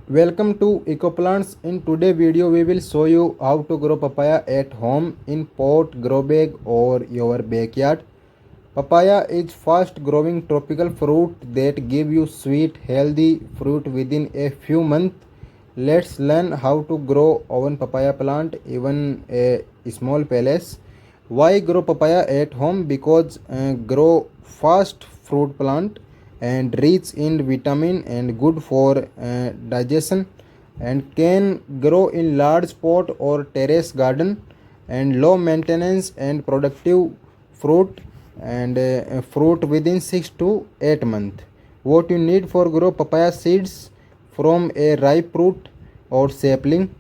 Welcome to EcoPlants. In today video we will show you how to grow papaya at home in pot, grow bag or your backyard. Papaya is fast growing tropical fruit that give you sweet healthy fruit within a few months. Let's learn how to grow one papaya plant even a small place. Why grow papaya at home? Because grow fast fruit plant and rich in vitamin and good for digestion, and can grow in large pot or terrace garden, and low maintenance and productive fruit, and fruit within 6 to 8 months. What you need for grow papaya: seeds from a ripe fruit or sapling,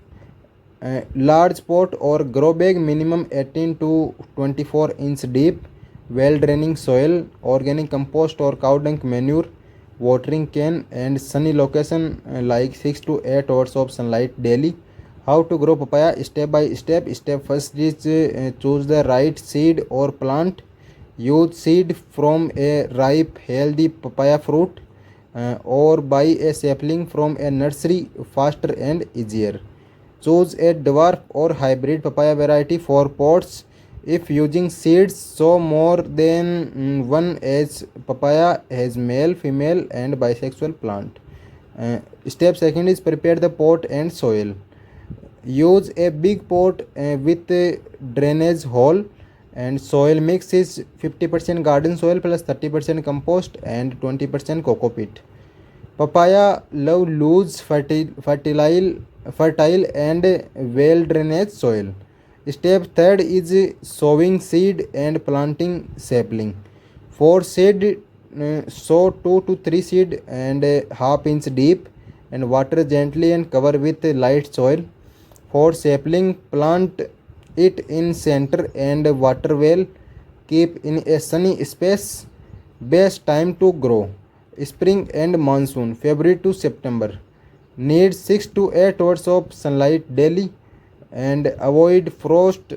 large pot or grow bag minimum 18 to 24-inch deep, well draining soil, organic compost or cow dung manure, watering can, and sunny location like 6 to 8 hours of sunlight daily. How to grow papaya step by step. Step first is choose the right seed or plant. Use seed from a ripe healthy papaya fruit, or buy a sapling from a nursery, faster and easier. Choose a dwarf or hybrid papaya variety for pots. If using seeds, sow more than one, as papaya has male, female and bisexual plant. Step second is prepare the pot and soil. Use a big pot with a drainage hole, and soil mix is 50% garden soil plus 30% compost and 20% coco peat. Papaya love loose, fertile and well drained soil. Step third is sowing seed and planting sapling. For seed, sow 2 to 3 seed and half inch deep, and water gently and cover with light soil. For sapling, plant it in center and water well. Keep in a sunny space. Best time to grow: spring and monsoon, February to September. Needs 6 to 8 hours of sunlight daily, and avoid frost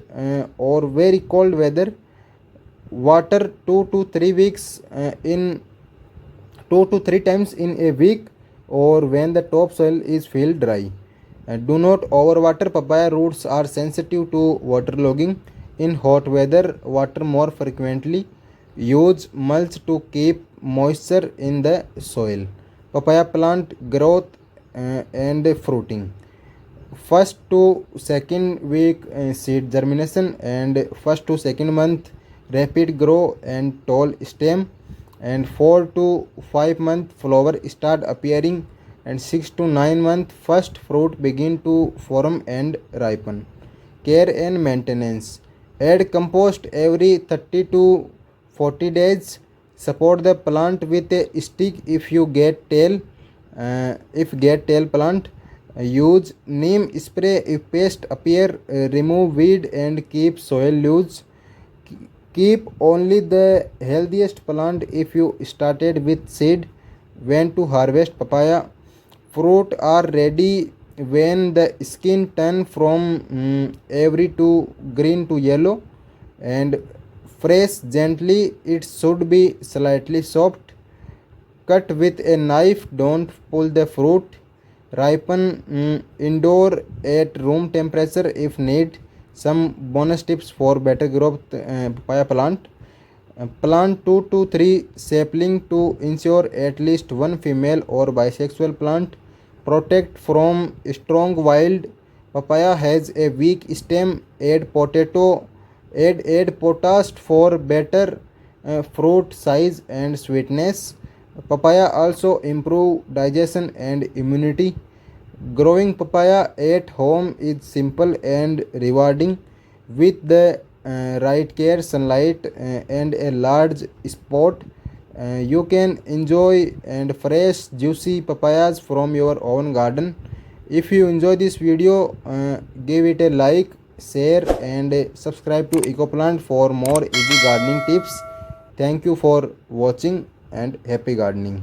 or very cold weather. Water 2 to 3 weeks in 2 to 3 times in a week, or when the topsoil is feel dry. Do not overwater. Papaya roots are sensitive to waterlogging. In hot weather, water more frequently. Use mulch to keep moisture in the soil. Papaya plant growth and fruiting: first to second week seed germination, and first to second month rapid grow and tall stem, and 4 to 5 month flower start appearing, and 6 to 9 month first fruit begin to form and ripen. Care and maintenance: add compost every 30 to 40 days. Support the plant with a stick if you get tail plant. Use neem spray if pest appear. Remove weed and keep soil loose. Keep only the healthiest plant if you started with seed. When to harvest papaya: fruit are ready when the skin turn from every to green to yellow, and fresh gently. It should be slightly soft. Cut with a knife, don't pull the fruit. Ripen indoor at room temperature if need. Some bonus tips for better growth papaya plant: plant 2 to 3 sapling to ensure at least one female or bisexual plant. Protect from strong wild. Papaya has a weak stem. Add potash for better fruit size and sweetness. Papaya also improve digestion and immunity. Growing papaya at home is simple and rewarding. With the right care, sunlight, and a large spot, you can enjoy and fresh juicy papayas from your own garden. If you enjoy this video, give it a like, share and subscribe to EcoPlant for more easy gardening tips. Thank you for watching and happy gardening.